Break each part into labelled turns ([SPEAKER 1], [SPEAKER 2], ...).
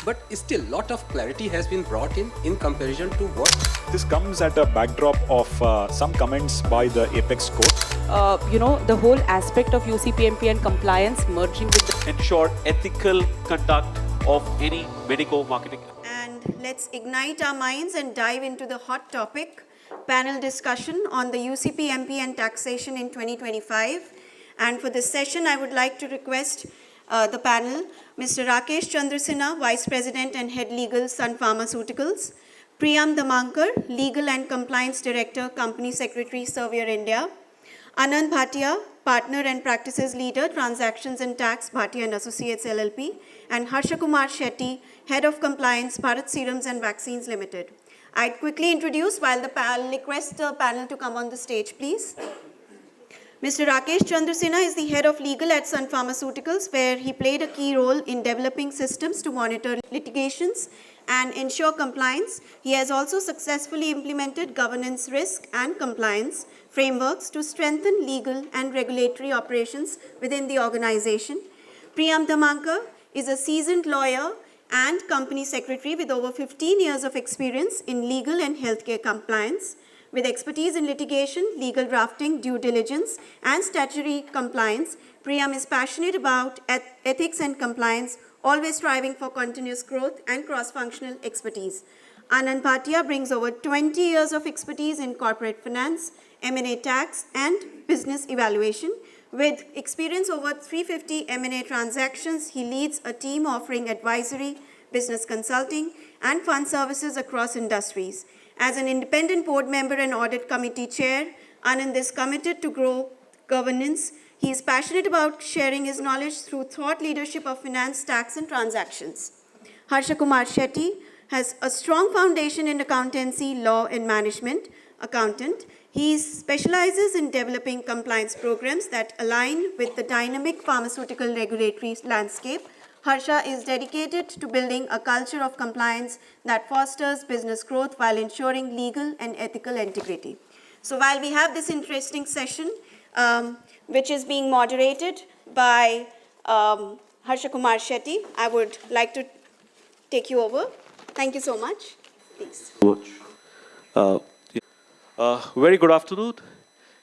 [SPEAKER 1] but still lot of clarity has been brought in comparison to what.
[SPEAKER 2] This comes at a backdrop of some comments by the Apex Court.
[SPEAKER 3] The whole aspect of UCPMP and compliance merging with the
[SPEAKER 4] ensure ethical conduct of any medical marketing.
[SPEAKER 5] And let's ignite our minds and dive into the hot topic, panel discussion on the UCPMP and taxation in 2025. And for this session, I would like to request the panel, Mr. Rakesh Chandra Sinha, Vice President and Head Legal, Sun Pharmaceuticals; Priyam Dhamankar, Legal and Compliance Director, Company Secretary, Servier India; Anand Bhatia, Partner and Practices Leader, Transactions and Tax, Bhatia and Associates LLP; and Harsha Kumar Shetty, Head of Compliance, Bharat Serums and Vaccines Limited. I'd quickly introduce while the panel request the panel to come on the stage, please. Mr. Rakesh Chandra Sinha is the Head of Legal at Sun Pharmaceuticals, where he played a key role in developing systems to monitor litigations and ensure compliance. He has also successfully implemented governance, risk and compliance frameworks to strengthen legal and regulatory operations within the organization. Priyam Dhamankar is a seasoned lawyer and company secretary with over 15 years of experience in legal and healthcare compliance. With expertise in litigation, legal drafting, due diligence, and statutory compliance, Priyam is passionate about ethics and compliance, always striving for continuous growth and cross-functional expertise. Anand Bhatia brings over 20 years of expertise in corporate finance, M&A tax, and business evaluation. With experience over 350 M&A transactions, he leads a team offering advisory, business consulting, and fund services across industries. As an independent board member and audit committee chair, Anand is committed to grow governance. He is passionate about sharing his knowledge through thought leadership of finance, tax, and transactions. Harsha Kumar Shetty has a strong foundation in accountancy, law, and management, accountant. He specializes in developing compliance programs that align with the dynamic pharmaceutical regulatory landscape. Harsha is dedicated to building a culture of compliance that fosters business growth while ensuring legal and ethical integrity. So while we have this interesting session, which is being moderated by Harsha Kumar Shetty, I would like to take you over. Thank you so much. Please.
[SPEAKER 4] Very good afternoon.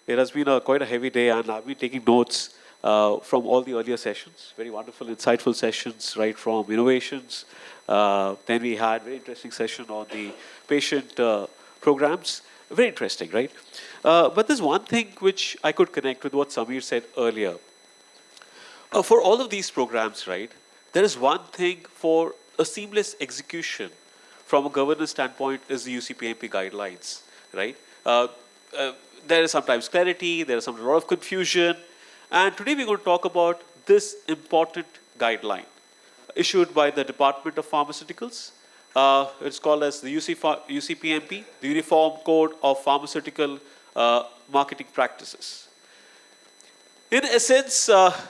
[SPEAKER 4] It has been quite a heavy day, and I've been taking notes from all the earlier sessions. Very wonderful, insightful sessions, right from innovations. Then we had very interesting session on the patient programs. Very interesting, right? But there's one thing which I could connect with what Samir said earlier. For all of these programs, right, there is one thing for a seamless execution from a governance standpoint is the UCPMP guidelines, right? There is sometimes clarity, there is a lot of confusion. And today we're going to talk about this important guideline issued by the Department of Pharmaceuticals. It's called as the UCPMP, the Uniform Code of Pharmaceutical Marketing Practices. In essence,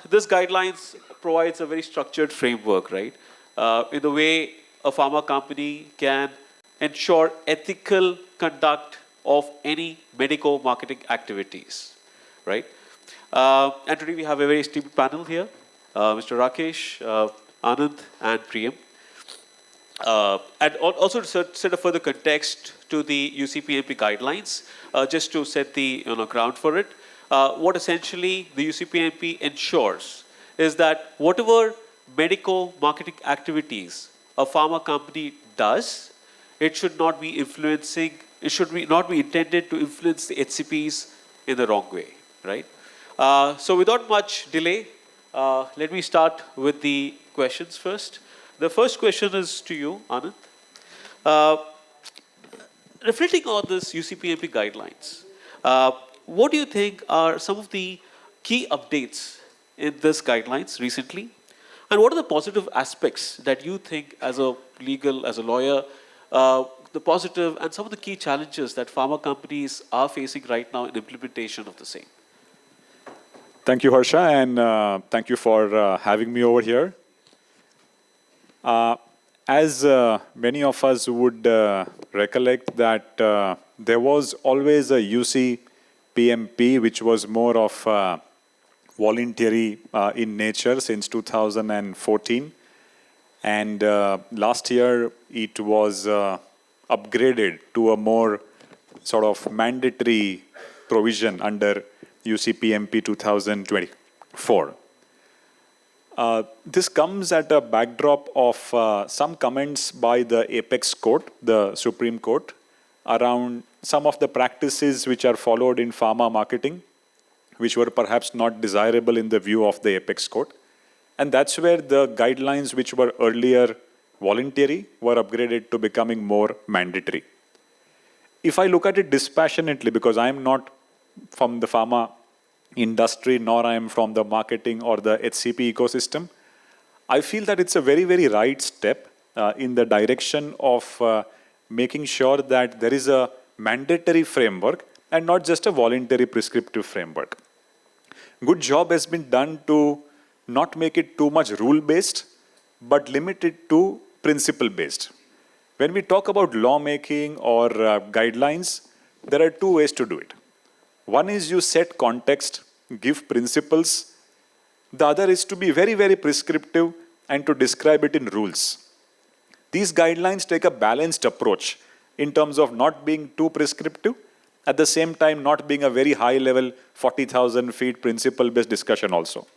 [SPEAKER 4] this guidelines provides a very structured framework, right? In the way a pharma company can ensure ethical conduct of any medical marketing activities, right? And today we have a very esteemed panel here, Mr. Rakesh, Anand, and Priyam. And also to set a further context to the UCPMP guidelines, just to set the ground for it, what essentially the UCPMP ensures is that whatever medical marketing activities a pharma company does, it should not be influencing, it should not be intended to influence the HCPs in the wrong way, right? So without much delay, let me start with the questions first. The first question is to you, Anand. Reflecting on this UCPMP guidelines, what do you think are some of the key updates in this guidelines recently? And what are the positive aspects that you think as a legal, as a lawyer, the positive and some of the key challenges that pharma companies are facing right now in implementation of the same?
[SPEAKER 2] Thank you, Harsha, and thank you for having me over here. As many of us would recollect that there was always a UCPMP, which was more of voluntary in nature since 2014. And last year, it was upgraded to a more sort of mandatory provision under UCPMP 2024. This comes at a backdrop of some comments by the Apex Court, the Supreme Court, around some of the practices which are followed in pharma marketing, which were perhaps not desirable in the view of the Apex Court. And that's where the guidelines which were earlier voluntary were upgraded to becoming more mandatory. If I look at it dispassionately, because I am not from the pharma industry, nor I am from the marketing or the HCP ecosystem, I feel that it's a very, very right step in the direction of making sure that there is a mandatory framework and not just a voluntary prescriptive framework. Good job has been done to not make it too much rule-based, but limit it to principle-based. When we talk about lawmaking or guidelines, there are two ways to do it. One is you set context, give principles. The other is to be very, very prescriptive and to describe it in rules. These guidelines take a balanced approach in terms of not being too prescriptive, at the same time not being a very high-level 40,000 feet principle-based discussion also.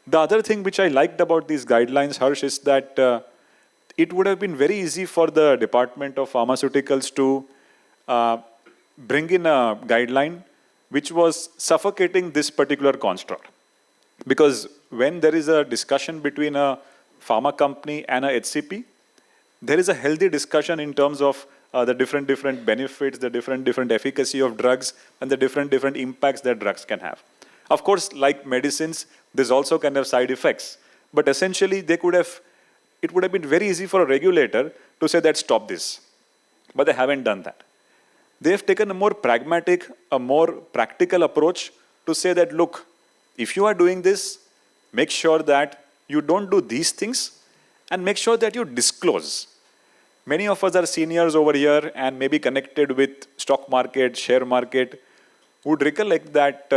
[SPEAKER 2] The other thing which I liked about these guidelines, Harsh, is that it would have been very easy for the Department of Pharmaceuticals to bring in a guideline which was suffocating this particular construct. Because when there is a discussion between a pharma company and a HCP, there is a healthy discussion in terms of the different benefits, the different efficacy of drugs, and the different impacts that drugs can have. Of course, like medicines, there's also kind of side effects. But essentially, it would have been very easy for a regulator to say that stop this. But they haven't done that. They have taken a more pragmatic, a more practical approach to say that, look, if you are doing this, make sure that you don't do these things and make sure that you disclose. Many of us are seniors over here and maybe connected with stock market, share market, would recollect that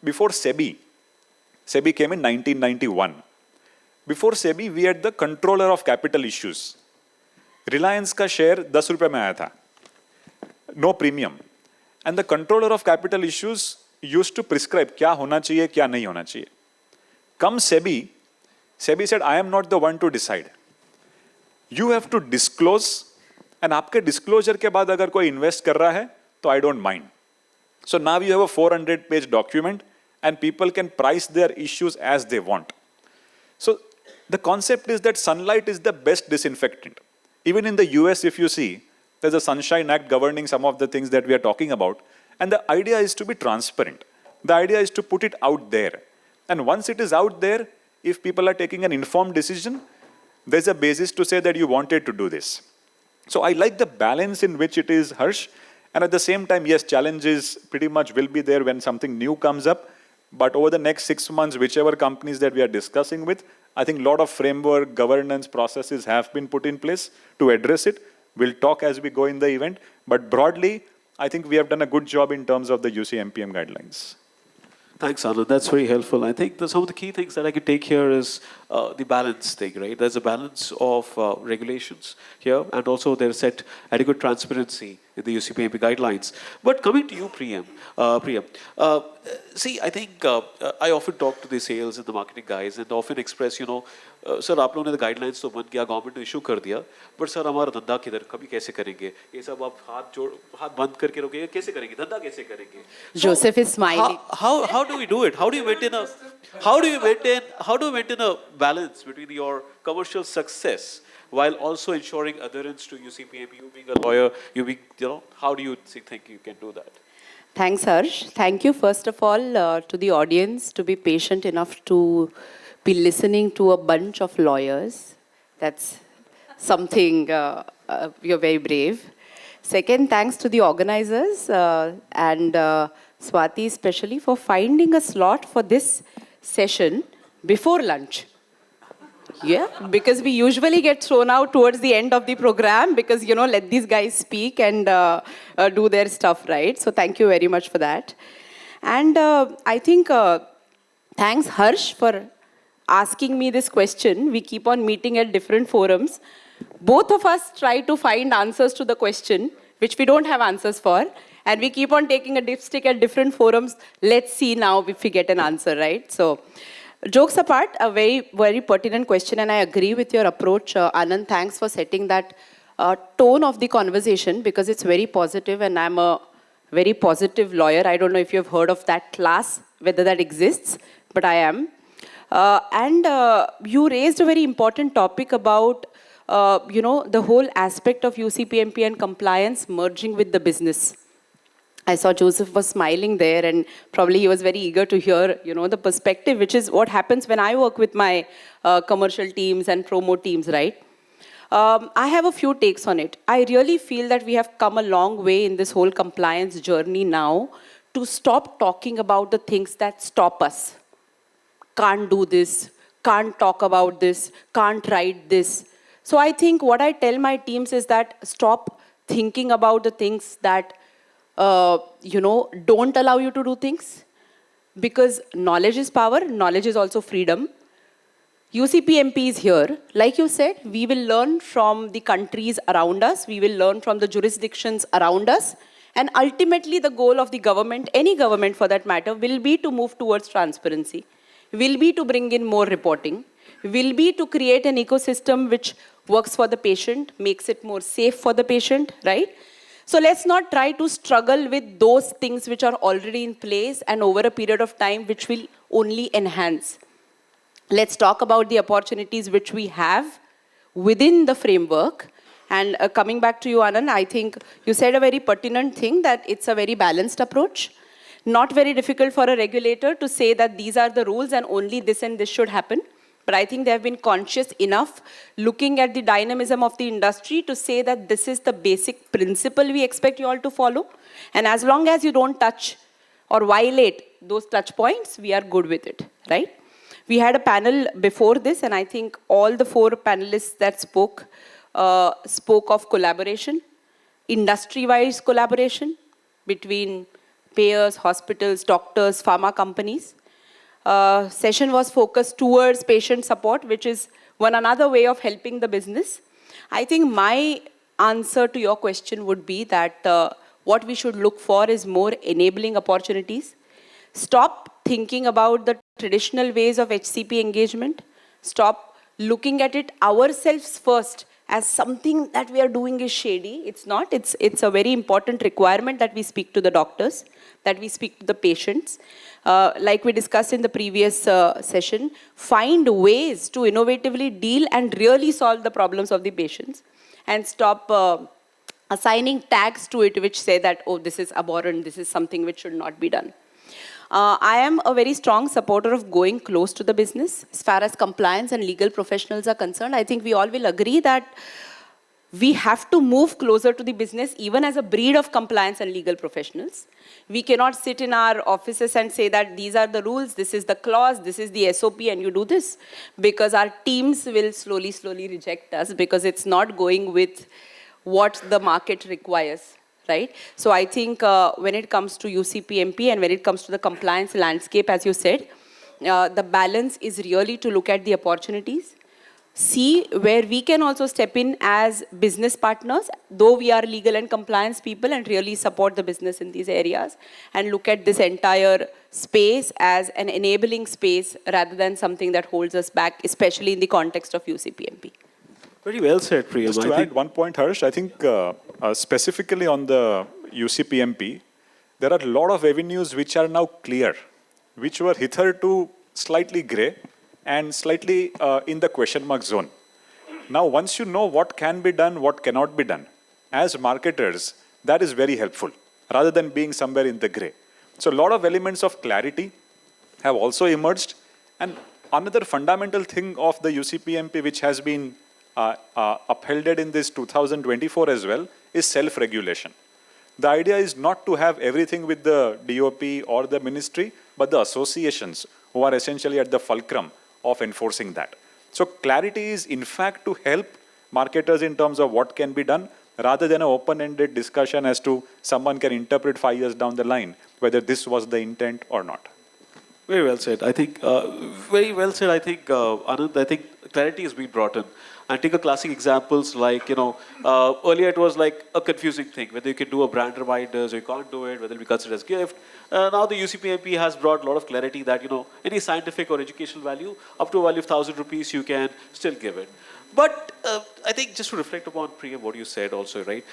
[SPEAKER 2] before SEBI came in 1991. Before SEBI, we had the controller of capital issues. Reliance ka share 10 rupees mein aaya tha. No premium. And the controller of capital issues used to prescribe kya hona chahiye, kya nahi hona chahiye. Come SEBI said, I am not the one to decide. You have to disclose, and आपके disclosure के बाद अगर कोई invest कर रहा है, तो I don't mind. So now you have a 400-page document, and people can price their issues as they want. So the concept is that sunlight is the best disinfectant. Even in the US, if you see, there's a Sunshine Act governing some of the things that we are talking about. And the idea is to be transparent. The idea is to put it out there. And once it is out there, if people are taking an informed decision, there's a basis to say that you wanted to do this. So I like the balance in which it is, Harsh. And at the same time, yes, challenges pretty much will be there when something new comes up. But over the next 6 months, whichever companies that we are discussing with, I think a lot of framework, governance processes have been put in place to address it. We'll talk as we go in the event. But broadly, I think we have done a good job in terms of the UCPMP guidelines.
[SPEAKER 4] Thanks, Anand. That's very helpful. I think some of the key things that I can take here is the balance thing, right? There's a balance of regulations here, and also there's set adequate transparency in the UCPMP guidelines. But coming to you, Priyam, see, I think I often talk to the sales and the marketing guys, and often express, sir, आप लोगों ने the guidelines तो बन गया, government ने issue कर दिया, but sir, हमारा धंधा किधर, कभी कैसे करेंगे? ये सब आप हाथ बंद करके रोकेंगे, कैसे करेंगे? धंधा कैसे करेंगे?
[SPEAKER 3] Joseph is smiling.
[SPEAKER 4] How do we do it? How do you maintain a balance between your commercial success while also ensuring adherence to UCPMP? You being a lawyer, how do you think you can do that?
[SPEAKER 3] Thanks, Harsh. Thank you, first of all, to the audience to be patient enough to be listening to a bunch of lawyers. That's something, you're very brave. Second, thanks to the organizers and Swati especially for finding a slot for this session before lunch. Yeah, because we usually get thrown out towards the end of the program because, let these guys speak and do their stuff, right? So thank you very much for that. And I think thanks, Harsh, for asking me this question. We keep on meeting at different forums. Both of us try to find answers to the question, which we don't have answers for. And we keep on taking a dipstick at different forums. Let's see now if we get an answer, right? So, jokes apart, a very, very pertinent question. And I agree with your approach. Anand, thanks for setting that tone of the conversation, because it's very positive, and I'm a very positive lawyer. I don't know if you've heard of that class, whether that exists, but I am. You raised a very important topic about, the whole aspect of UCPMP and compliance merging with the business. I saw Joseph was smiling there, and probably he was very eager to hear, the perspective, which is what happens when I work with my commercial teams and promo teams, right? I have a few takes on it. I really feel that we have come a long way in this whole compliance journey now to stop talking about the things that stop us. Can't do this, can't talk about this, can't write this. So I think what I tell my teams is that stop thinking about the things that, don't allow you to do things. Because knowledge is power, knowledge is also freedom. UCPMP is here. Like you said, we will learn from the countries around us. We will learn from the jurisdictions around us. And ultimately, the goal of the government, any government for that matter, will be to move towards transparency, will be to bring in more reporting, will be to create an ecosystem which works for the patient, makes it more safe for the patient, right? So let's not try to struggle with those things which are already in place and over a period of time which will only enhance. Let's talk about the opportunities which we have within the framework. And coming back to you, Anand, I think you said a very pertinent thing, that it's a very balanced approach. Not very difficult for a regulator to say that these are the rules and only this and this should happen. But I think they have been conscious enough looking at the dynamism of the industry to say that this is the basic principle we expect you all to follow. And as long as you don't touch or violate those touch points, we are good with it, right? We had a panel before this, and I think all the 4 panelists that spoke of collaboration, industry-wise collaboration between payers, hospitals, doctors, pharma companies. Session was focused towards patient support, which is one another way of helping the business. I think my answer to your question would be that what we should look for is more enabling opportunities. Stop thinking about the traditional ways of HCP engagement. Stop looking at it ourselves first as something that we are doing is shady. It's not. It's a very important requirement that we speak to the doctors, that we speak to the patients. Like we discussed in the previous session, find ways to innovatively deal and really solve the problems of the patients, and stop assigning tags to it which say that, oh, this is abhorrent, this is something which should not be done. I am a very strong supporter of going close to the business. As far as compliance and legal professionals are concerned, I think we all will agree that we have to move closer to the business, even as a breed of compliance and legal professionals. We cannot sit in our offices and say that these are the rules, this is the clause, this is the SOP, and you do this. Because our teams will slowly reject us, because it's not going with what the market requires. Right? So I think when it comes to UCPMP and when it comes to the compliance landscape, as you said, the balance is really to look at the opportunities, see where we can also step in as business partners, though we are legal and compliance people, and really support the business in these areas, and look at this entire space as an enabling space rather than something that holds us back, especially in the context of UCPMP.
[SPEAKER 4] Very well said, Priyam.
[SPEAKER 2] Just to add one point, Harsh, I think specifically on the UCPMP, there are a lot of avenues which are now clear, which were hitherto slightly grey and slightly in the question mark zone. Now, once you know what can be done, what cannot be done, as marketers, that is very helpful, rather than being somewhere in the grey. So a lot of elements of clarity have also emerged. And another fundamental thing of the UCPMP, which has been upheld in this 2024 as well, is self-regulation. The idea is not to have everything with the DOP or the ministry, but the associations who are essentially at the fulcrum of enforcing that. So clarity is in fact to help marketers in terms of what can be done, rather than an open-ended discussion as to someone can interpret 5 years down the line whether this was the intent or not.
[SPEAKER 4] Very well said. I think, very well said. I think, Anand, I think clarity has been brought in. And take a classic examples like, earlier it was like a confusing thing, whether you can do a brand reminders or you can't do it, whether it be considered as gift. Now the UCPMP has brought a lot of clarity that, any scientific or educational value, up to a value of 1,000 rupees, you can still give it. But I think just to reflect upon, Priyam, what you said also, right?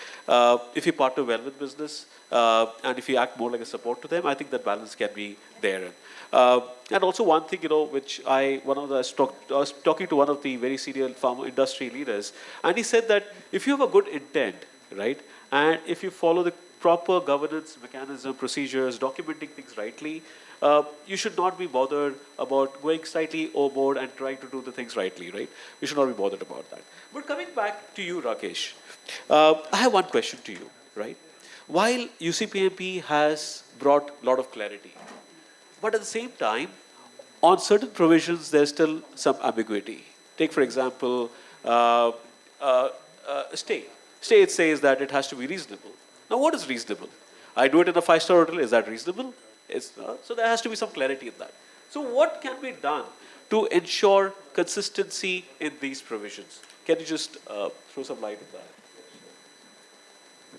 [SPEAKER 4] If you partner well with business and if you act more like a support to them, I think that balance can be there. And also one thing, which I was talking to one of the very senior pharma industry leaders, and he said that if you have a good intent, right, and if you follow the proper governance mechanism, procedures, documenting things rightly, you should not be bothered about going slightly overboard and trying to do the things rightly, right? You should not be bothered about that. But coming back to you, Rakesh, I have one question to you, right? While UCPMP has brought a lot of clarity, but at the same time, on certain provisions, there's still some ambiguity. Take, for example, stay. Stay, it says that it has to be reasonable. Now, what is reasonable? I do it in a 5-star hotel. Is that reasonable? It's not. So there has to be some clarity in that. So what can be done to ensure consistency in these provisions? Can you just throw some light on that?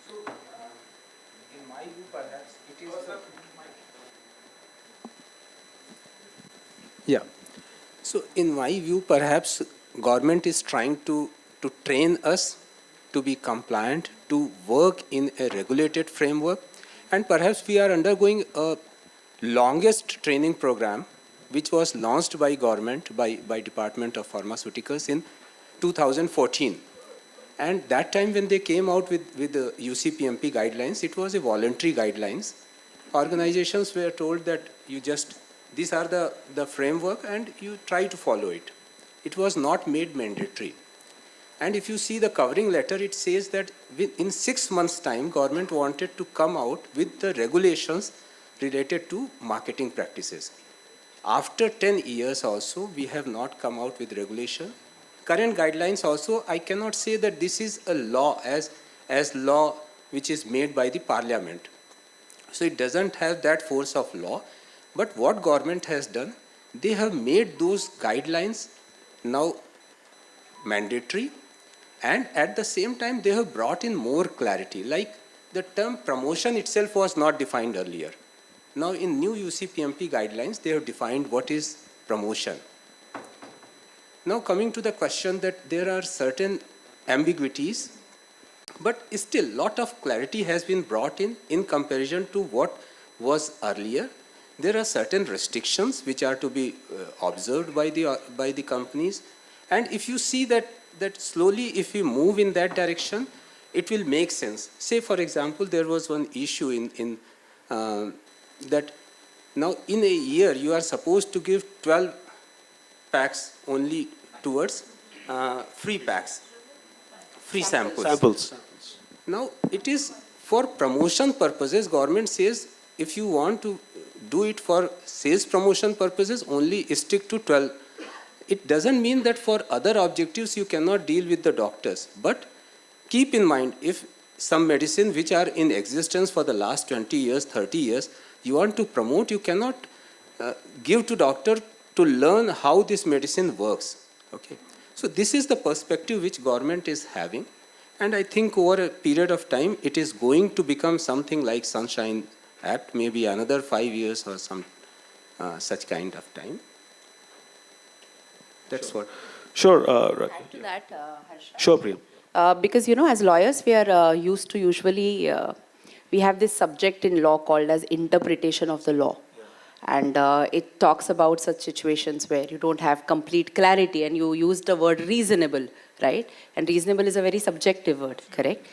[SPEAKER 1] So, in my view, perhaps it is. Yeah. So, in my view, perhaps government is trying to train us to be compliant, to work in a regulated framework, and perhaps we are undergoing a longest training program which was launched by government, by Department of Pharmaceuticals in 2014. And that time when they came out with the UCPMP guidelines, it was a voluntary guidelines. Organizations were told that these are the framework and you try to follow it. It was not made mandatory. And if you see the covering letter, it says that in 6 months' time, government wanted to come out with the regulations related to marketing practices. After 10 years also, we have not come out with regulation. Current guidelines also, I cannot say that this is a law as law which is made by the parliament. So it doesn't have that force of law. But what government has done, they have made those guidelines now mandatory, and at the same time they have brought in more clarity. Like the term promotion itself was not defined earlier. Now in new UCPMP guidelines, they have defined what is promotion. Now coming to the question that there are certain ambiguities, but still lot of clarity has been brought in comparison to what was earlier. There are certain restrictions which are to be observed by the companies, and if you see that slowly, if we move in that direction, it will make sense. Say, for example, there was one issue in that now in a year you are supposed to give 12 packs only towards free packs, free samples. Now it is for promotion purposes. Government says if you want to do it for sales promotion purposes, only stick to 12. It doesn't mean that for other objectives you cannot deal with the doctors. But keep in mind, if some medicine which are in existence for the last 20 years, 30 years, you want to promote, you cannot give to doctor to learn how this medicine works. Okay. So this is the perspective which government is having. And I think over a period of time, it is going to become something like Sunshine Act, maybe another 5 years or some such kind of time. That's what.
[SPEAKER 4] Sure.
[SPEAKER 3] Add to that, Harsha.
[SPEAKER 4] Sure, Priyam.
[SPEAKER 3] Because, as lawyers, we are used to usually, we have this subject in law called as interpretation of the law. And it talks about such situations where you don't have complete clarity, and you used the word reasonable, right? And reasonable is a very subjective word, correct?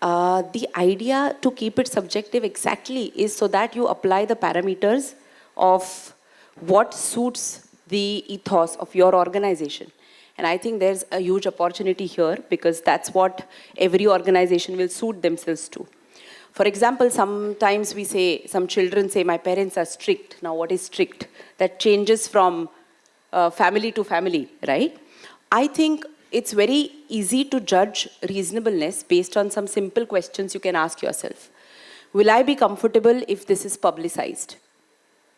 [SPEAKER 3] The idea to keep it subjective exactly is so that you apply the parameters of what suits the ethos of your organization. And I think there's a huge opportunity here, because that's what every organization will suit themselves to. For example, sometimes some children say, my parents are strict. Now what is strict? That changes from family to family, right? I think it's very easy to judge reasonableness based on some simple questions you can ask yourself. Will I be comfortable if this is publicized?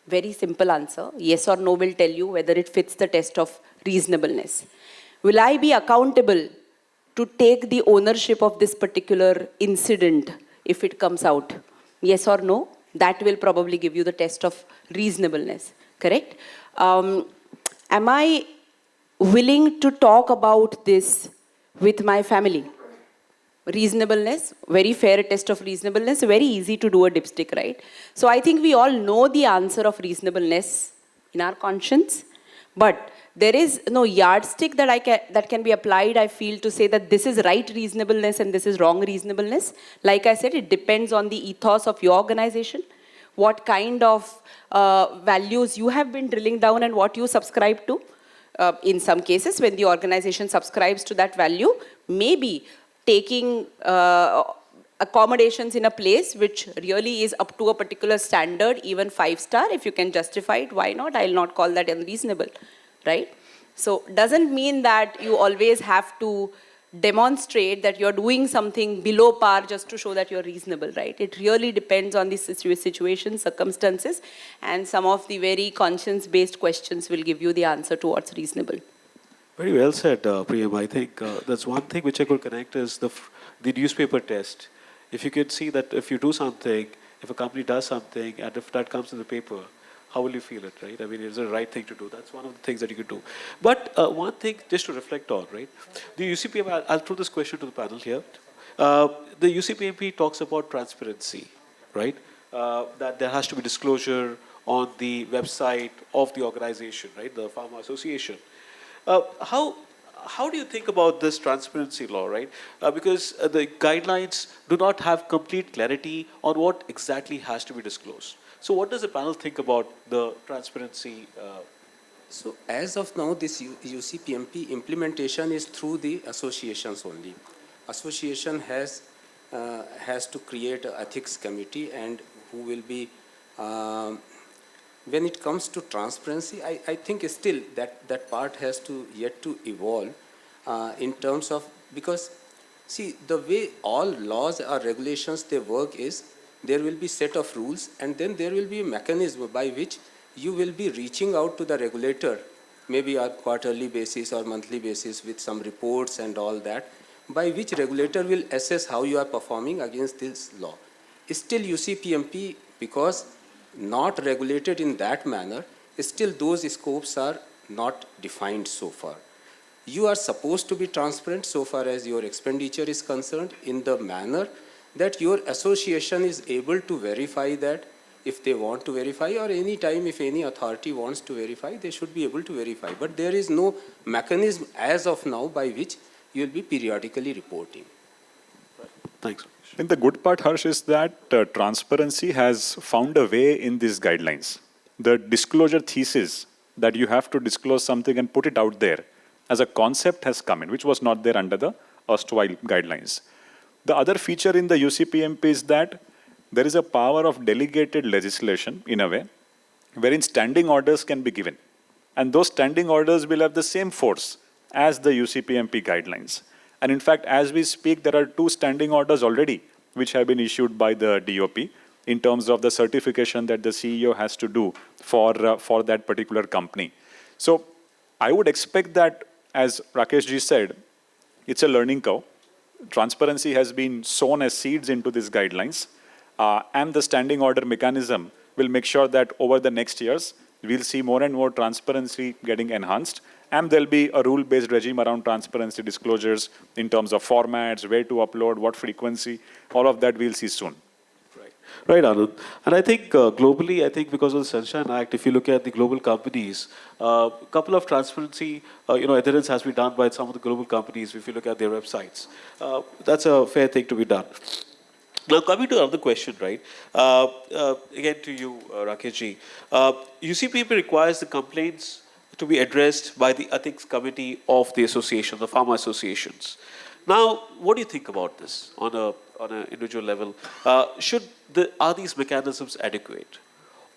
[SPEAKER 3] Very simple answer. Yes or no will tell you whether it fits the test of reasonableness. Will I be accountable to take the ownership of this particular incident if it comes out? Yes or no? That will probably give you the test of reasonableness. Correct? Am I willing to talk about this with my family? Reasonableness, very fair test of reasonableness, very easy to do a dipstick, right? So I think we all know the answer of reasonableness in our conscience, but there is no yardstick that can be applied, I feel, to say that this is right reasonableness and this is wrong reasonableness. Like I said, it depends on the ethos of your organization, what kind of values you have been drilling down and what you subscribe to. In some cases, when the organization subscribes to that value, maybe taking accommodations in a place which really is up to a particular standard, even 5-star, if you can justify it, why not? I'll not call that unreasonable, right? So doesn't mean that you always have to demonstrate that you're doing something below par just to show that you're reasonable, right? It really depends on the situation, circumstances, and some of the very conscience-based questions will give you the answer towards reasonable.
[SPEAKER 4] Very well said, Priyam. I think that's one thing which I could connect is the newspaper test. If you can see that if you do something, if a company does something, and if that comes in the paper, how will you feel it, right? I mean, is it the right thing to do? That's one of the things that you could do. But one thing just to reflect on, right? The UCPMP, I'll throw this question to the panel here. The UCPMP talks about transparency, right? That there has to be disclosure on the website of the organization, right? The Pharma Association. How do you think about this transparency law, right? Because the guidelines do not have complete clarity on what exactly has to be disclosed. So what does the panel think about the transparency?
[SPEAKER 1] So as of now, this UCPMP implementation is through the associations only. Association has to create an ethics committee, and who will be, when it comes to transparency, I think still that part has to yet to evolve in terms of, because see, the way all laws or regulations they work is, there will be set of rules, and then there will be a mechanism by which you will be reaching out to the regulator, maybe on quarterly basis or monthly basis with some reports and all that, by which regulator will assess how you are performing against this law. Still UCPMP, because not regulated in that manner, still those scopes are not defined so far. You are supposed to be transparent so far as your expenditure is concerned, in the manner that your association is able to verify that if they want to verify, or any time if any authority wants to verify, they should be able to verify. But there is no mechanism as of now by which you will be periodically reporting.
[SPEAKER 4] Thanks.
[SPEAKER 2] And the good part, Harsh, is that transparency has found a way in these guidelines. The disclosure thesis that you have to disclose something and put it out there as a concept has come in, which was not there under the erstwhile guidelines. The other feature in the UCPMP is that there is a power of delegated legislation in a way, wherein standing orders can be given. And those standing orders will have the same force as the UCPMP guidelines. And in fact, as we speak, there are 2 standing orders already which have been issued by the DOP in terms of the certification that the CEO has to do for that particular company. So I would expect that, as Rakesh ji said, it's a learning curve. Transparency has been sown as seeds into these guidelines, and the standing order mechanism will make sure that over the next years, we'll see more and more transparency getting enhanced, and there'll be a rule-based regime around transparency disclosures in terms of formats, where to upload, what frequency, all of that we'll see soon.
[SPEAKER 4] Right, Anand. And I think globally, I think because of the Sunshine Act, if you look at the global companies, a couple of transparency, adherence has been done by some of the global companies if you look at their websites. That's a fair thing to be done. Now, coming to another question, right? Again to you, Rakesh ji. UCPMP requires the complaints to be addressed by the ethics committee of the association, the pharma associations. Now, what do you think about this on an individual level? Are these mechanisms adequate?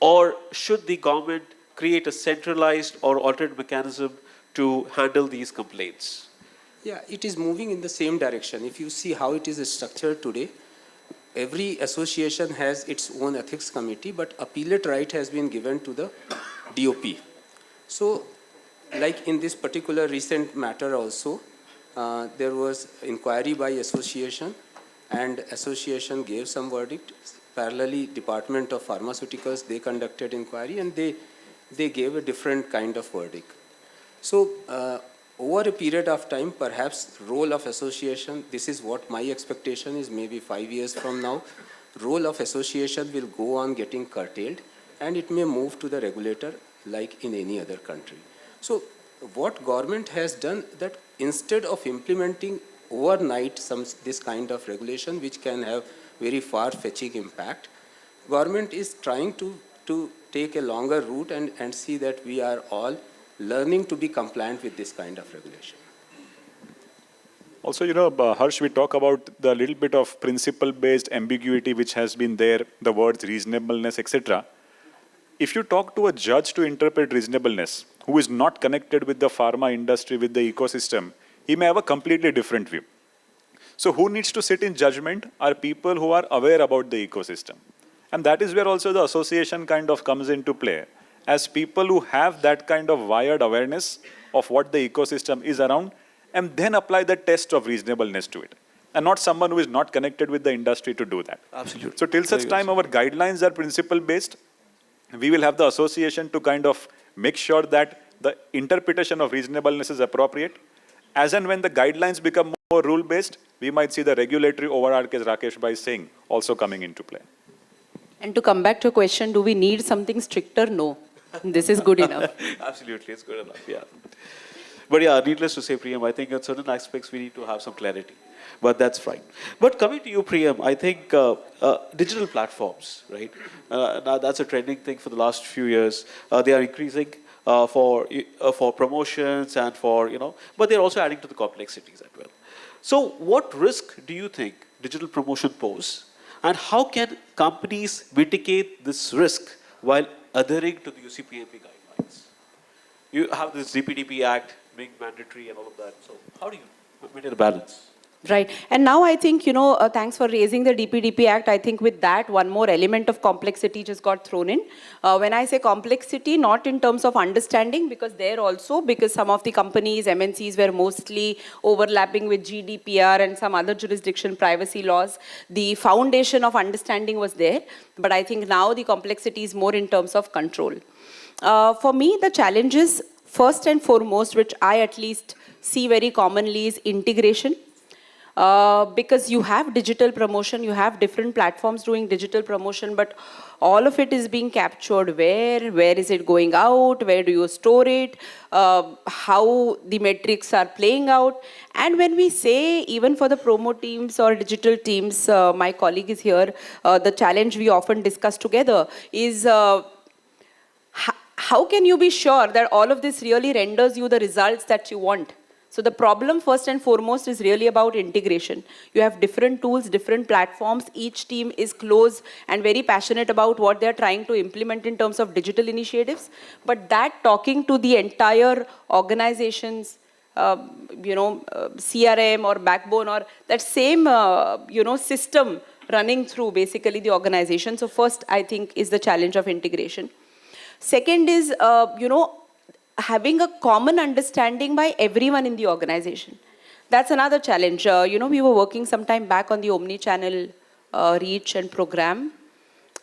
[SPEAKER 4] Or should the government create a centralized or alternate mechanism to handle these complaints?
[SPEAKER 1] Yeah, it is moving in the same direction. If you see how it is structured today, every association has its own ethics committee, but appellate right has been given to the DOP. So, like in this particular recent matter also, there was inquiry by association, and association gave some verdict. Parallelly, Department of Pharmaceuticals, they conducted inquiry, and they gave a different kind of verdict. So, over a period of time, perhaps role of association, this is what my expectation is, maybe 5 years from now, role of association will go on getting curtailed, and it may move to the regulator like in any other country. So what government has done, that instead of implementing overnight this kind of regulation which can have very far-fetching impact, government is trying to take a longer route and see that we are all learning to be compliant with this kind of regulation.
[SPEAKER 2] Also, Harsh, we talk about the little bit of principle-based ambiguity which has been there, the words reasonableness, etc. If you talk to a judge to interpret reasonableness, who is not connected with the pharma industry, with the ecosystem, he may have a completely different view. So who needs to sit in judgment are people who are aware about the ecosystem. And that is where also the association kind of comes into play. As people who have that kind of wired awareness of what the ecosystem is around, and then apply the test of reasonableness to it. And not someone who is not connected with the industry to do that.
[SPEAKER 4] Absolutely.
[SPEAKER 2] So till such time our guidelines are principle-based, we will have the association to kind of make sure that the interpretation of reasonableness is appropriate. As and when the guidelines become more rule-based, we might see the regulatory overarch, as Rakesh Bhai is saying, also coming into play.
[SPEAKER 3] And to come back to a question, do we need something stricter? No. This is good enough.
[SPEAKER 4] Absolutely, it's good enough, yeah. But yeah, needless to say, Priyam, I think in certain aspects we need to have some clarity. But that's fine. But coming to you, Priyam, I think digital platforms, right? Now that's a trending thing for the last few years. They are increasing for promotions and for, but they're also adding to the complexities as well. So what risk do you think digital promotion pose? And how can companies mitigate this risk while adhering to the UCPMP guidelines? You have this DPDP Act being mandatory and all of that. So how do you maintain a balance?
[SPEAKER 3] Right. And now I think, thanks for raising the DPDP Act. I think with that, one more element of complexity just got thrown in. When I say complexity, not in terms of understanding, because some of the companies, MNCs were mostly overlapping with GDPR and some other jurisdiction privacy laws. The foundation of understanding was there. But I think now the complexity is more in terms of control. For me, the challenges, first and foremost, which I at least see very commonly, is integration. Because you have digital promotion, you have different platforms doing digital promotion, but all of it is being captured. Where is it going out? Where do you store it? How the metrics are playing out? And when we say, even for the promo teams or digital teams, my colleague is here, the challenge we often discuss together is how can you be sure that all of this really renders you the results that you want? So the problem first and foremost is really about integration. You have different tools, different platforms. Each team is close and very passionate about what they're trying to implement in terms of digital initiatives. But that talking to the entire organization's CRM or backbone or that same system running through basically the organization. So first, I think, is the challenge of integration. Second is, having a common understanding by everyone in the organization. That's another challenge. We were working some time back on the Omnichannel reach and program.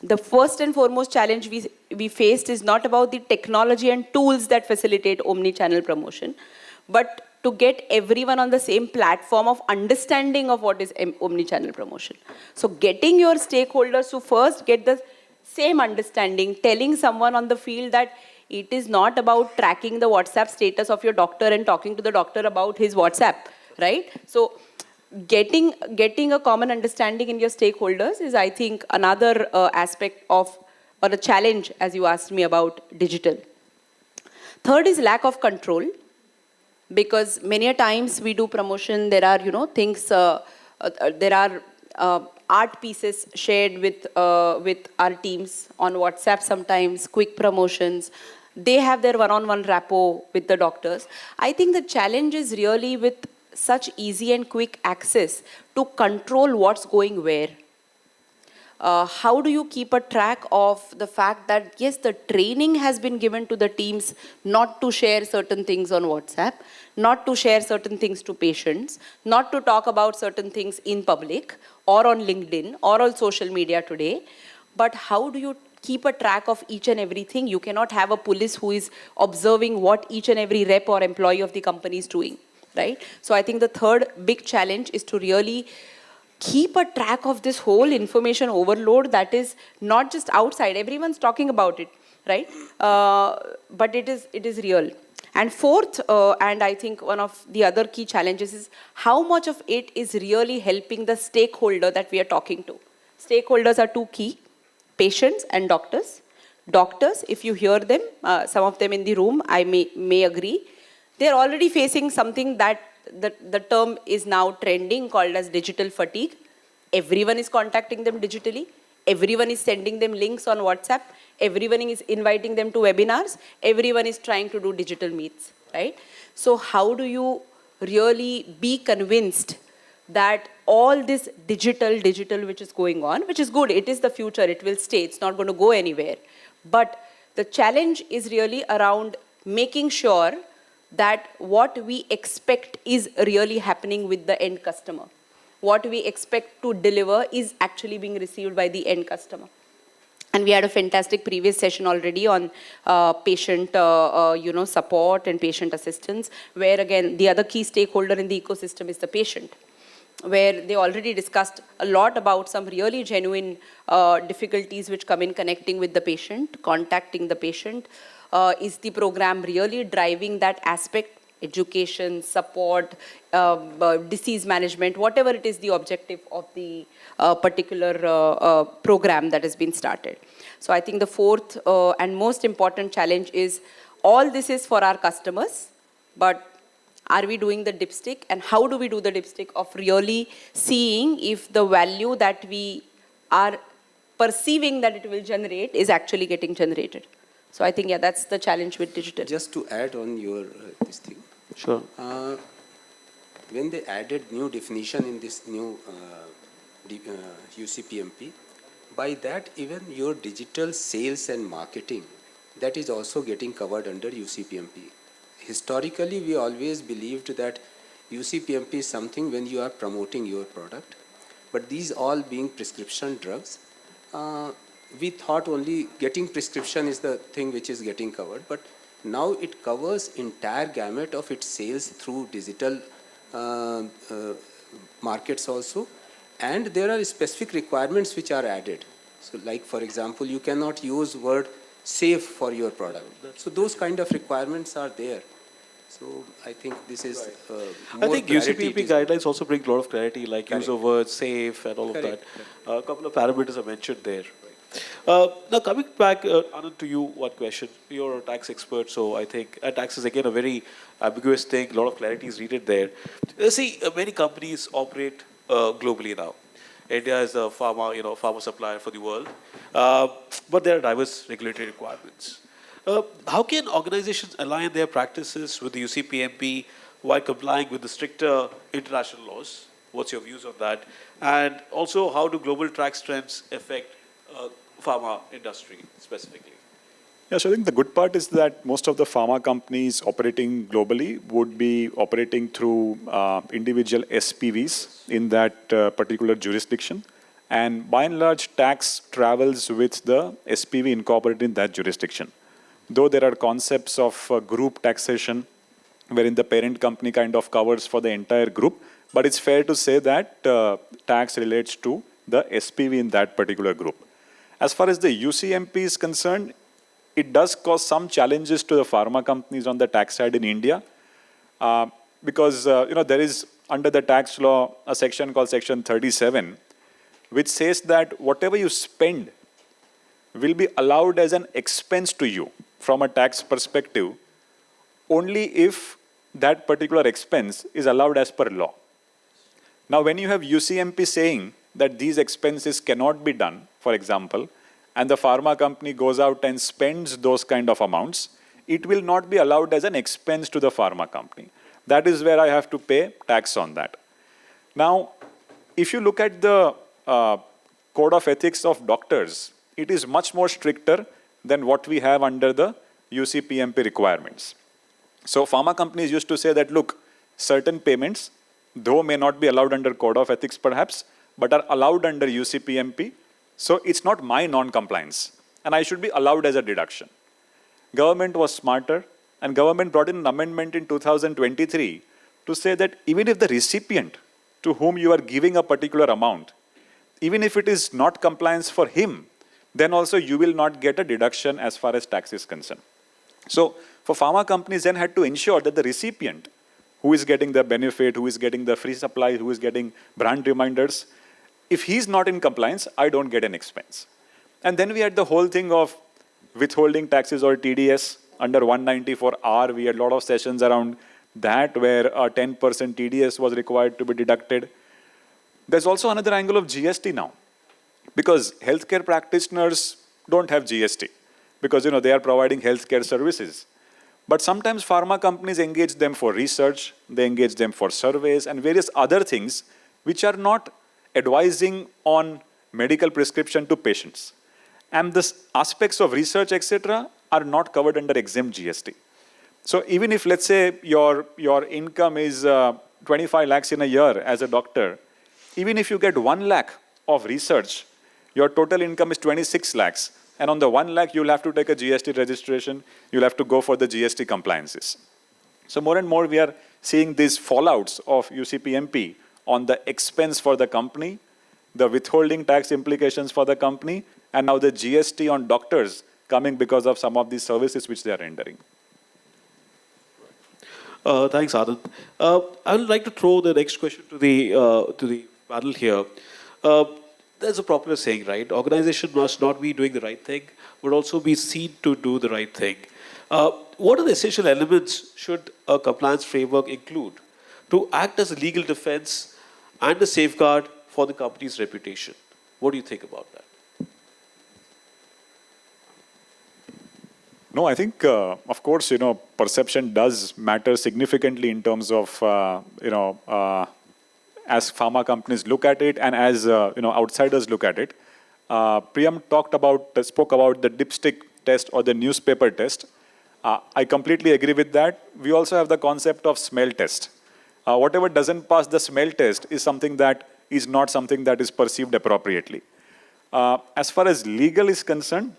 [SPEAKER 3] The first and foremost challenge we faced is not about the technology and tools that facilitate Omnichannel promotion, but to get everyone on the same platform of understanding of what is Omnichannel promotion. So getting your stakeholders to first get the same understanding, telling someone on the field that it is not about tracking the WhatsApp status of your doctor and talking to the doctor about his WhatsApp, right? So getting a common understanding in your stakeholders is, I think, another aspect of, or a challenge, as you asked me about digital. Third is lack of control, because many a times we do promotion, there are, things, there are art pieces shared with our teams on WhatsApp sometimes, quick promotions. They have their one-on-one rapport with the doctors. I think the challenge is really with such easy and quick access to control what's going where. how do you keep a track of the fact that, yes, the training has been given to the teams not to share certain things on WhatsApp, not to share certain things to patients, not to talk about certain things in public or on LinkedIn or on social media today, but how do you keep a track of each and everything? You cannot have a police who is observing what each and every rep or employee of the company is doing, right? So I think the third big challenge is to really keep a track of this whole information overload that is not just outside. Everyone's talking about it, right? But it is real. And fourth, and I think one of the other key challenges is how much of it is really helping the stakeholder that we are talking to. Stakeholders are two key: patients and doctors. Doctors, if you hear them, some of them in the room, I may agree, they're already facing something that the term is now trending, called as digital fatigue. Everyone is contacting them digitally. Everyone is sending them links on WhatsApp. Everyone is inviting them to webinars. Everyone is trying to do digital meets, right? So how do you really be convinced that all this digital which is going on, which is good, it is the future, it will stay, it's not going to go anywhere. But the challenge is really around making sure that what we expect is really happening with the end customer. What we expect to deliver is actually being received by the end customer. And we had a fantastic previous session already on patient support and patient assistance, where again, the other key stakeholder in the ecosystem is the patient, where they already discussed a lot about some really genuine difficulties which come in connecting with the patient, contacting the patient. Is the program really driving that aspect? Education, support, disease management, whatever it is the objective of the particular program that has been started. So I think the fourth and most important challenge is all this is for our customers, but are we doing the dipstick, and how do we do the dipstick of really seeing if the value that we are perceiving that it will generate is actually getting generated? So I think, yeah, that's the challenge with digital.
[SPEAKER 1] Just to add on your this thing.
[SPEAKER 4] Sure.
[SPEAKER 1] When they added new definition in this new UCPMP, by that even your digital sales and marketing, that is also getting covered under UCPMP. Historically, we always believed that UCPMP is something when you are promoting your product, but these all being prescription drugs, we thought only getting prescription is the thing which is getting covered, but now it covers entire gamut of its sales through digital markets also, and there are specific requirements which are added. So like, for example, you cannot use word safe for your product. So those kind of requirements are there. So I think this is
[SPEAKER 4] I think UCPMP guidelines also bring a lot of clarity, like
[SPEAKER 1] Correct.
[SPEAKER 4] use of words, safe, and all of
[SPEAKER 1] Correct.
[SPEAKER 4] that. A couple of parameters are mentioned there. Now coming back, Anand, to you, one question. You're a tax expert, so I think tax is again a very ambiguous thing. A lot of clarity is needed there. See, many companies operate globally now. India is the pharma supplier for the world, but there are diverse regulatory requirements. How can organizations align their practices with the UCPMP while complying with the stricter international laws? What's your views on that? And also, how do global tax trends affect pharma industry specifically?
[SPEAKER 2] Yeah, so I think the good part is that most of the pharma companies operating globally would be operating through individual SPVs in that particular jurisdiction. And by and large, tax travels with the SPV incorporated in that jurisdiction. Though there are concepts of group taxation, wherein the parent company kind of covers for the entire group, but it's fair to say that tax relates to the SPV in that particular group. As far as the UCMP is concerned, it does cause some challenges to the pharma companies on the tax side in India, because there is under the tax law a section called Section 37, which says that whatever you spend will be allowed as an expense to you from a tax perspective only if that particular expense is allowed as per law. Now, when you have UCMP saying that these expenses cannot be done, for example, and the pharma company goes out and spends those kind of amounts, it will not be allowed as an expense to the pharma company. That is where I have to pay tax on that. Now, if you look at the code of ethics of doctors, it is much more stricter than what we have under the UCPMP requirements. So pharma companies used to say that, look, certain payments, though may not be allowed under code of ethics perhaps, but are allowed under UCPMP. So it's not my non-compliance, and I should be allowed as a deduction. Government was smarter, and government brought in an amendment in 2023 to say that even if the recipient to whom you are giving a particular amount, even if it is not compliance for him, then also you will not get a deduction as far as tax is concerned. So for pharma companies then had to ensure that the recipient who is getting the benefit, who is getting the free supply, who is getting brand reminders, if he's not in compliance, I don't get an expense. And then we had the whole thing of withholding taxes or TDS under 194R. We had a lot of sessions around that where a 10% TDS was required to be deducted. There's also another angle of GST now, because healthcare practitioners don't have GST because they are providing healthcare services. But sometimes pharma companies engage them for research, they engage them for surveys and various other things which are not advising on medical prescription to patients. And the aspects of research, etc., are not covered under exempt GST. So even if, let's say, your income is 25 lakhs in a year as a doctor, even if you get 1 lakh of research, your total income is 26 lakhs. And on the 1 lakh, you'll have to take a GST registration. You'll have to go for the GST compliances. So more and more, we are seeing these fallouts of UCPMP on the expense for the company, the withholding tax implications for the company, and now the GST on doctors coming because of some of these services which they are rendering.
[SPEAKER 4] Thanks, Anand. I would like to throw the next question to the panel here. There's a popular saying, right? Organization must not be doing the right thing, but also be seen to do the right thing. What are the essential elements should a compliance framework include to act as a legal defense and a safeguard for the company's reputation? What do you think about that?
[SPEAKER 2] No, I think, of course, perception does matter significantly in terms of, as pharma companies look at it and as, outsiders look at it. Priyam spoke about the dipstick test or the newspaper test. I completely agree with that. We also have the concept of smell test. Whatever doesn't pass the smell test is something that is not something that is perceived appropriately. As far as legal is concerned,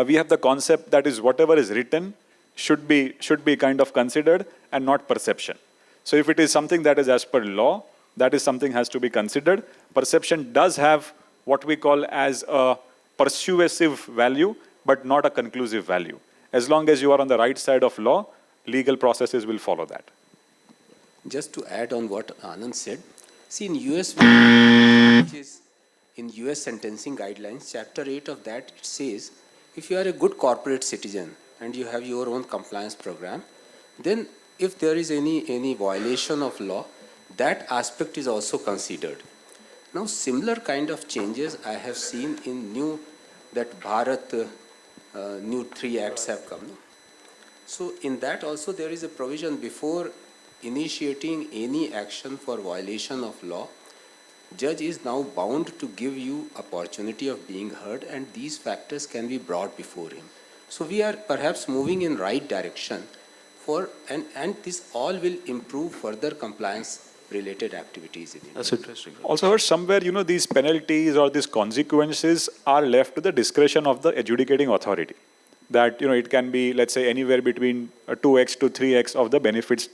[SPEAKER 2] we have the concept that is whatever is written should be kind of considered and not perception. So if it is something that is as per law, that is something has to be considered. Perception does have what we call as a persuasive value, but not a conclusive value. As long as you are on the right side of law, legal processes will follow that.
[SPEAKER 1] Just to add on what Anand said, see in US, which is in US sentencing guidelines, chapter 8 of that, it says, if you are a good corporate citizen and you have your own compliance program, then if there is any violation of law, that aspect is also considered. Now, similar kind of changes I have seen in that Bharat new 3 acts have come. So in that also there is a provision before initiating any action for violation of law, judge is now bound to give you opportunity of being heard, and these factors can be brought before him. So we are perhaps moving in right direction and this all will improve further compliance related activities in India.
[SPEAKER 4] That's interesting.
[SPEAKER 2] Also heard somewhere, these penalties or these consequences are left to the discretion of the adjudicating authority. That, it can be, let's say, anywhere between 2x to 3x of the benefits.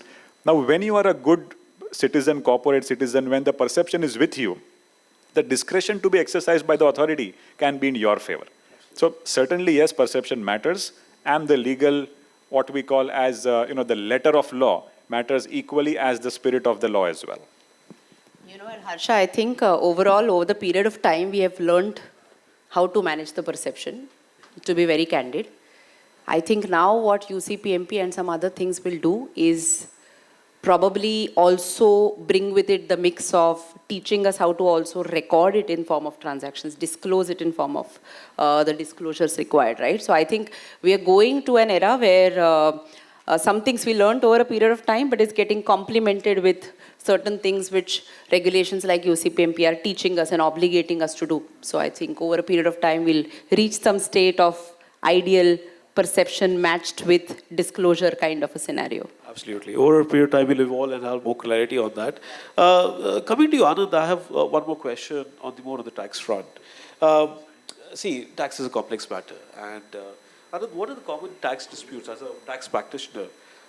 [SPEAKER 2] Now, when you are a good citizen, corporate citizen, when the perception is with you, the discretion to be exercised by the authority can be in your favor. So certainly, yes, perception matters, and the legal, what we call as, the letter of law matters equally as the spirit of the law as well.
[SPEAKER 3] And Harsha, I think overall, over the period of time, we have learned how to manage the perception, to be very candid. I think now what UCPMP and some other things will do is probably also bring with it the mix of teaching us how to also record it in form of transactions, disclose it in form of the disclosures required, right? So I think we are going to an era where some things we learned over a period of time, but it's getting complemented with certain things which regulations like UCPMP are teaching us and obligating us to do. So I think over a period of time, we'll reach some state of ideal perception matched with disclosure kind of a scenario.
[SPEAKER 4] Absolutely. Over a period of time, we'll evolve and have more clarity on that. Coming to you, Anand, I have one more question on the tax front. See, tax is a complex matter. And Anand, what are the common tax disputes as a tax practitioner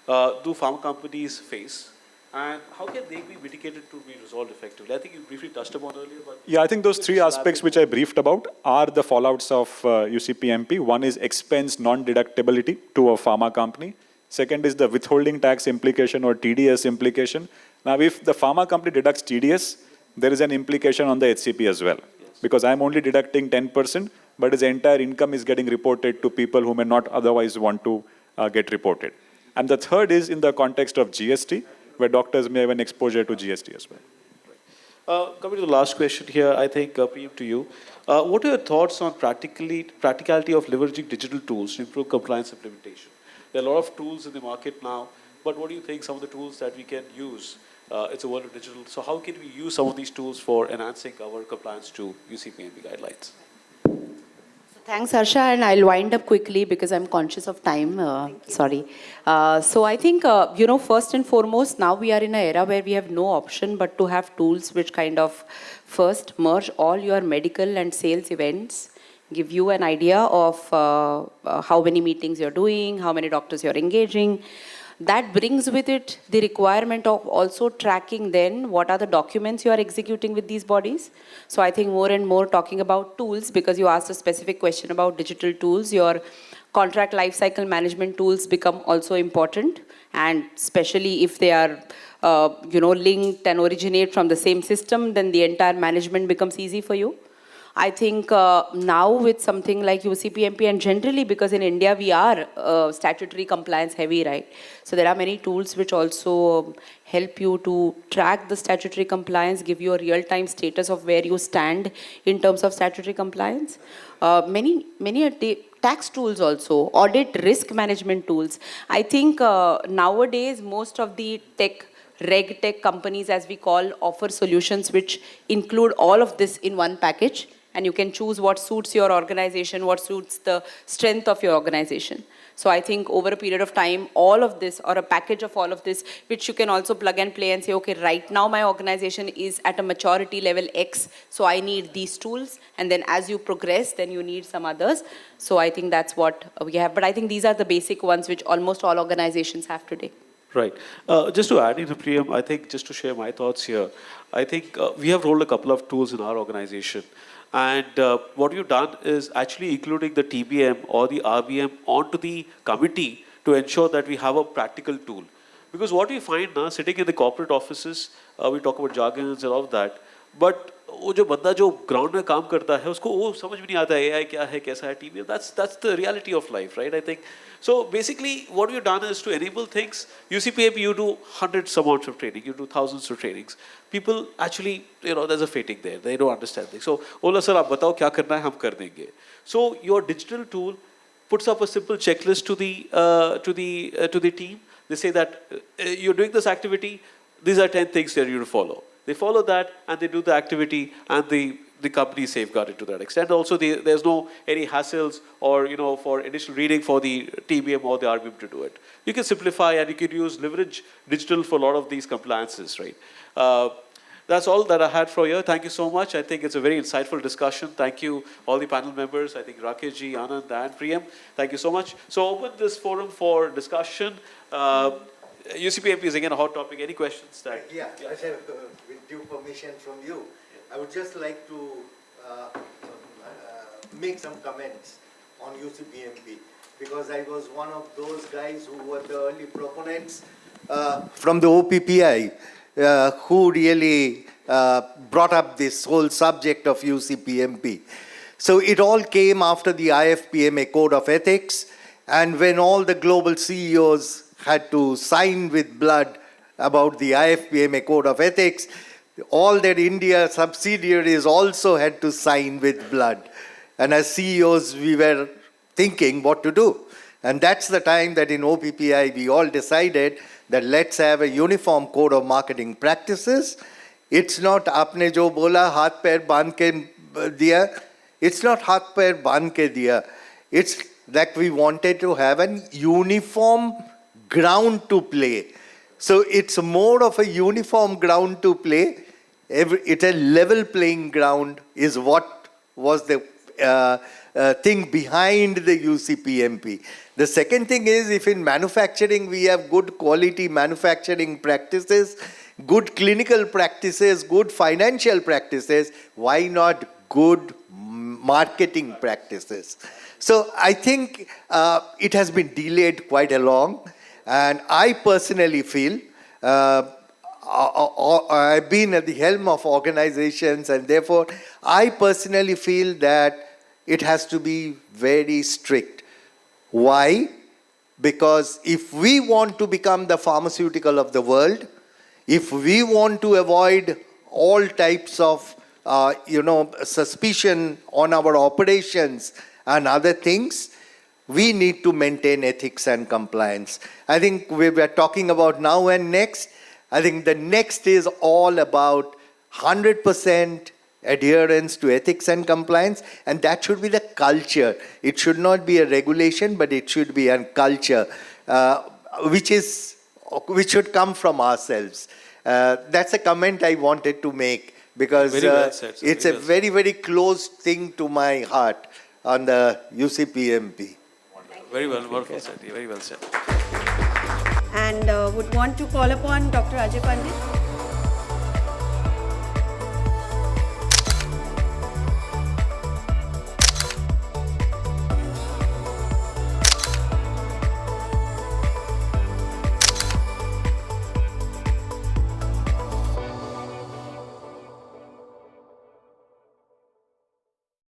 [SPEAKER 4] do pharma companies face? And how can they be mitigated to be resolved effectively? I think you briefly touched upon earlier, but...
[SPEAKER 2] Yeah, I think those three aspects which I briefed about are the fallouts of UCPMP. One is expense non-deductibility to a pharma company. Second is the withholding tax implication or TDS implication. Now, if the pharma company deducts TDS, there is an implication on the HCP as well. Yes. Because I'm only deducting 10%, but his entire income is getting reported to people who may not otherwise want to get reported. And the third is in the context of GST, where doctors may have an exposure to GST as well.
[SPEAKER 4] Coming to the last question here, I think, Priyam, to you. What are your thoughts on practicality of leveraging digital tools to improve compliance implementation? There are a lot of tools in the market now, but what do you think some of the tools that we can use? It's a world of digital. So how can we use some of these tools for enhancing our compliance to UCPMP guidelines?
[SPEAKER 3] Thanks, Harsha, and I'll wind up quickly because I'm conscious of time. Sorry. So I think, first and foremost, now we are in an era where we have no option but to have tools which kind of first merge all your medical and sales events, give you an idea of how many meetings you're doing, how many doctors you're engaging. That brings with it the requirement of also tracking then what are the documents you are executing with these bodies. So I think more and more talking about tools, because you asked a specific question about digital tools, your contract lifecycle management tools become also important, and especially if they are linked and originate from the same system, then the entire management becomes easy for you. I think now with something like UCPMP, and generally because in India we are statutory compliance heavy, right? So there are many tools which also help you to track the statutory compliance, give you a real-time status of where you stand in terms of statutory compliance. Many tax tools also, audit risk management tools. I think nowadays most of the reg tech companies, as we call, offer solutions which include all of this in one package. And you can choose what suits your organization, what suits the strength of your organization. So I think over a period of time, all of this, or a package of all of this, which you can also plug and play and say, okay, right now my organization is at a maturity level X, so I need these tools. And then as you progress, then you need some others. So I think that's what we have. But I think these are the basic ones which almost all organizations have today.
[SPEAKER 4] Right. Just to add into Priyam, I think just to share my thoughts here, I think we have rolled a couple of tools in our organization. And what we've done is actually including the TBM or the RBM onto the committee to ensure that we have a practical tool. Because what we find now, sitting in the corporate offices, we talk about jargons and all of that, but वो जो बंदा जो ground में काम करता है उसको वो समझ में नहीं आता है AI क्या है कैसा है TBM. That's the reality of life, right? I think. So basically, what we've done is to enable things. UCPMP, you do hundreds amounts of training, you do thousands of trainings. People actually, there's a fatigue there. They don't understand things. So, Ola sir, आप बताओ क्या करना है हम कर देंगे. So your digital tool puts up a simple checklist to the team. They say that you're doing this activity. These are 10 things that you to follow. They follow that and they do the activity, and the company is safeguarded to that extent. Also, there's no any hassles or for additional reading for the TBM or the RBM to do it. You can simplify and you can leverage digital for a lot of these compliances, right? That's all that I had for you. Thank you so much. I think it's a very insightful discussion. Thank you, all the panel members. I think Rakesh ji, Anand, and Priyam. Thank you so much. So open this forum for discussion. UCPMP is again a hot topic. Any questions?
[SPEAKER 6] Yeah. With due permission from you, I would just like to make some comments on UCPMP, because I was one of those guys who were the early proponents from the OPPI who really brought up this whole subject of UCPMP. So it all came after the IFPMA Code of Ethics, and when all the global CEOs had to sign with blood about the IFPMA Code of Ethics, all their India subsidiaries also had to sign with blood. And as CEOs, we were thinking what to do. And that's the time that in OPPI we all decided that let's have a uniform code of marketing practices. It's not aapne jo bola, haath pair bandh ke diya. It's not haath pair bandh ke diya. It's that we wanted to have an uniform ground to play. So it's more of a uniform ground to play. It's a level playing ground is what was the thing behind the UCPMP. The second thing is, if in manufacturing we have good quality manufacturing practices, good clinical practices, good financial practices, why not good marketing practices? So I think it has been delayed quite a long, and I personally feel I've been at the helm of organizations, and therefore I personally feel that it has to be very strict. Why? Because if we want to become the pharmaceutical of the world, if we want to avoid all types of suspicion on our operations and other things, we need to maintain ethics and compliance. I think we were talking about now and next. I think the next is all about 100% adherence to ethics and compliance, and that should be the culture. It should not be a regulation, but it should be a culture, which should come from ourselves. That's a comment I wanted to make, because
[SPEAKER 4] Very well said, sir.
[SPEAKER 6] it's
[SPEAKER 4] Very
[SPEAKER 6] a
[SPEAKER 4] well
[SPEAKER 6] very, very close thing to my heart on the UCPMP.
[SPEAKER 4] Very well, wonderful said. Very well said.
[SPEAKER 5] And would want to call upon Dr. Ajay Pandit.